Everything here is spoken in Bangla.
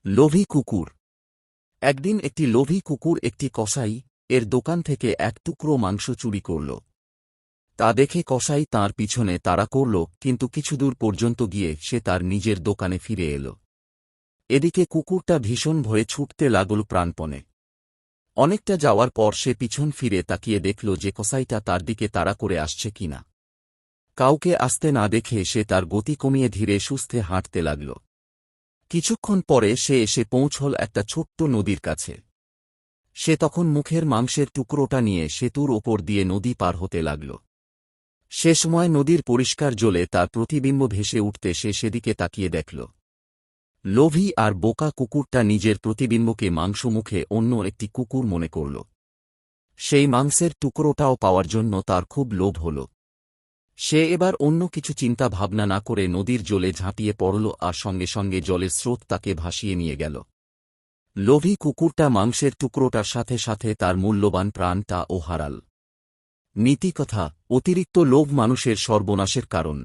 লোভী কুকুর। একদিন একটি লোভী কুকুর একটি কসাই এর দোকান থেকে এক টুকরো মাংস চুরি করল। তা দেখে কসাই তাঁর পিছনে তাড়া করল, কিন্তু কিছুদূর পর্যন্ত গিয়ে সে তার নিজের দোকানে ফিরে এল। এদিকে কুকুরটা ভীষণ ভয়ে ছুটতে লাগল প্রাণপণে। অনেকটা যাওয়ার পর সে পিছন ফিরে তাকিয়ে দেখল যে কসাইটা তার দিকে তাড়া করে আসছে কিনা। কাউকে আসতে না দেখে সে তার গতি কমিয়ে ধীরে সুস্থে হাঁটতে লাগল। কিছুক্ষণ পরে সে এসে পৌঁছল একটা ছোট্ট নদীর কাছে। সে তখন মুখের মাংসের টুকরোটা নিয়ে সেতুর ওপর দিয়ে নদী পার হতে লাগল। সে সময় নদীর পরিষ্কার জলে তার প্রতিবিম্ব ভেসে উঠতে সে সেদিকে তাকিয়ে দেখল। লোভী আর বোকা কুকুরটা নিজের প্রতিবিম্বকে মাংস মুখে অন্য একটি কুকুর মনে করল। সেই মাংসের টুকরোটাও পাওয়ার জন্য তার খুব লোভ হল। সে এবার অন্য কিছু চিন্তা ভাবনা না করে নদীর জলে ঝাঁপিয়ে পড়ল, আর সঙ্গে সঙ্গে জলের স্রোত তাকে ভাসিয়ে নিয়ে গেল। লোভী কুকুরটা মাংসের টুকরোটার সাথে সাথে তার মূল্যবান প্রাণটাও হারাল। নীতিকথা: অতিরিক্ত লোভ মানুষের সর্বনাশের কারণ।